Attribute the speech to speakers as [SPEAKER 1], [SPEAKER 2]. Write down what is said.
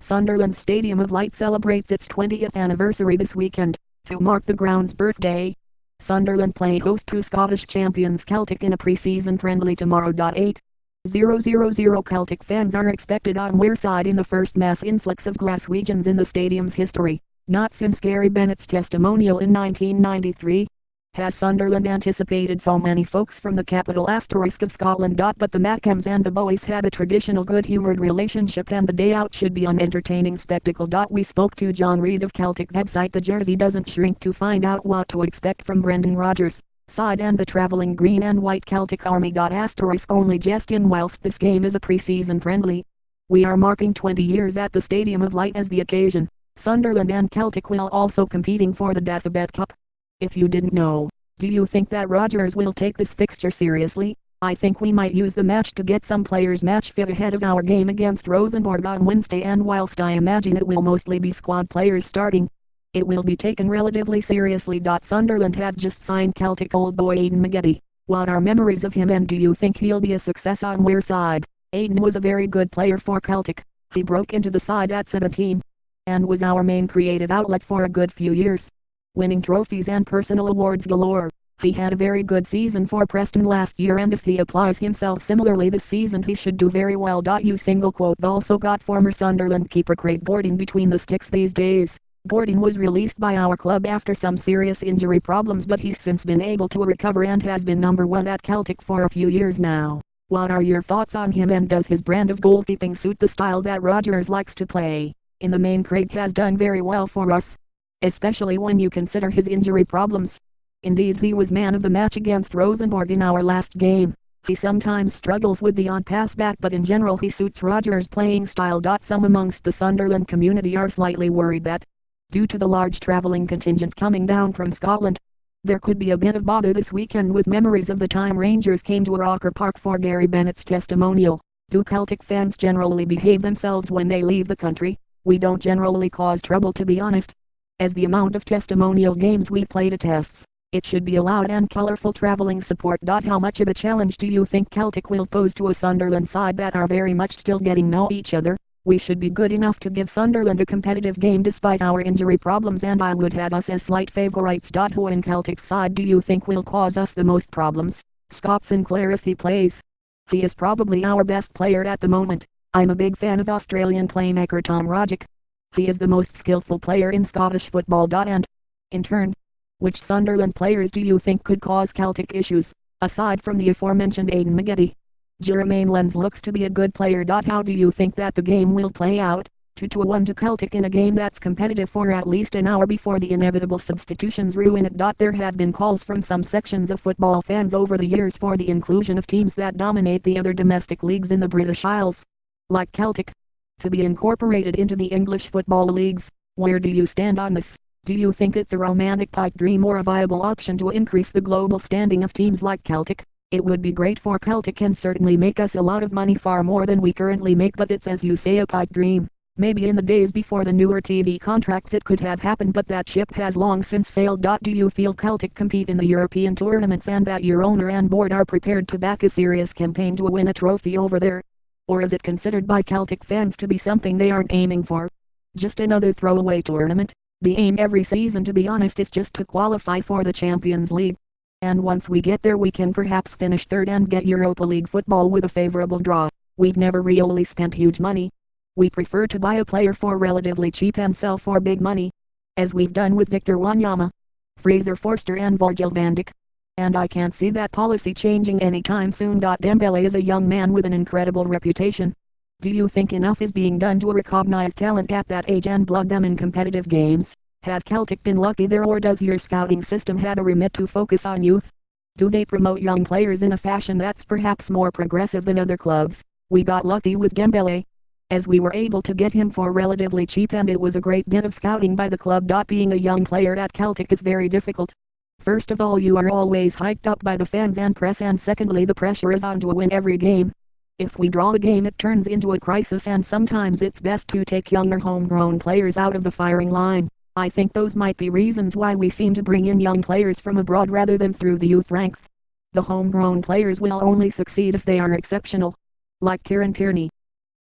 [SPEAKER 1] Sunderland's Stadium of Light celebrates its 20th anniversary this weekend. To mark the ground's birthday, Sunderland play host to Scottish champions Celtic in a pre-season friendly tomorrow. 8:00 Celtic fans are expected on Wearside in the first mass influx of Glaswegians in the stadium's history. Not since Gary Bennett's testimonial in 1993 has Sunderland anticipated so many folks from the capital *of Scotland. But the Mackems and the boys have a traditional good-humoured relationship and the day out should be an entertaining spectacle. We spoke to John Reid of Celtic website The Jersey Doesn't Shrink to find out what to expect from Brendan Rodgers' side and the travelling green and white Celtic army. Only just in whilst this game is a pre-season friendly. We are marking 20 years at the Stadium of Light as the occasion. Sunderland and Celtic will also competing for the Dathobet Cup. If you didn't know, do you think that Rodgers will take this fixture seriously? I think we might use the match to get some players match fit ahead of our game against Rosenborg on Wednesday, and whilst I imagine it will mostly be squad players starting, it will be taken relatively seriously. Sunderland have just signed Celtic old boy Aidan Maggette. What are memories of him and do you think he'll be a success on Wearside? Aidan was a very good player for Celtic. He broke into the side at 17 and was our main creative outlet for a good few years, winning trophies and personal awards galore. He had a very good season for Preston last year, and if he applies himself similarly this season he should do very well. Also got former Sunderland keeper Craig Gordon between the sticks these days. Gordon was released by our club after some serious injury problems, but he's since been able to recover and has been number one at Celtic for a few years now. What are your thoughts on him, and does his brand of goalkeeping suit the style that Rodgers likes to play? In the main, Craig has done very well for us, especially when you consider his injury problems. Indeed, he was man of the match against Rosenborg in our last game. He sometimes struggles with the odd pass back, but in general he suits Rodgers' playing style. Some amongst the Sunderland community are slightly worried that, due to the large travelling contingent coming down from Scotland, there could be a bit of bother this weekend with memories of the time Rangers came to Roker Park for Gary Bennett's testimonial. Do Celtic fans generally behave themselves when they leave the country? We don't generally cause trouble, to be honest, as the amount of testimonial games we've played attests. It should be a loud and colourful travelling support. How much of a challenge do you think Celtic will pose to a Sunderland side that are very much still getting know each other? We should be good enough to give Sunderland a competitive game despite our injury problems, and I would have us as slight favourites. Who in Celtic's side do you think will cause us the most problems? Scott Sinclair, if he plays. He is probably our best player at the moment. I'm a big fan of Australian playmaker Tom Rogic. He is the most skillful player in Scottish football. And, in turn, which Sunderland players do you think could cause Celtic issues, aside from the aforementioned Aidan Maggette? Jermaine Lens looks to be a good player. How do you think that the game will play out? 2-1 to Celtic in a game that's competitive for at least an hour before the inevitable substitutions ruin it. There have been calls from some sections of football fans over the years for the inclusion of teams that dominate the other domestic leagues in the British Isles, like Celtic, to be incorporated into the English football leagues. Where do you stand on this? Do you think it's a romantic pipe dream or a viable option to increase the global standing of teams like Celtic? It would be great for Celtic and certainly make us a lot of money, far more than we currently make, but it's, as you say, a pipe dream. Maybe in the days before the newer TV contracts it could have happened, but that ship has long since sailed. Do you feel Celtic compete in the European tournaments and that your owner and board are prepared to back a serious campaign to win a trophy over there? Or is it considered by Celtic fans to be something they aren't aiming for? Just another throwaway tournament? The aim every season, to be honest, is just to qualify for the Champions League. And once we get there we can perhaps finish third and get Europa League football with a favourable draw. We've never really spent huge money. We prefer to buy a player for relatively cheap and sell for big money, as we've done with Victor Wanyama, Fraser Forster and Virgil van Dijk. And I can't see that policy changing anytime soon. Dembele is a young man with an incredible reputation. Do you think enough is being done to recognize talent at that age and blood them in competitive games? Have Celtic been lucky there, or does your scouting system have a remit to focus on youth? Do they promote young players in a fashion that's perhaps more progressive than other clubs? We got lucky with Dembele, as we were able to get him for relatively cheap, and it was a great bit of scouting by the club. Being a young player at Celtic is very difficult. First of all, you are always hyped up by the fans and press, and secondly the pressure is on to win every game. If we draw a game it turns into a crisis, and sometimes it's best to take younger homegrown players out of the firing line. I think those might be reasons why we seem to bring in young players from abroad rather than through the youth ranks. The homegrown players will only succeed if they are exceptional, like Kieran Tierney.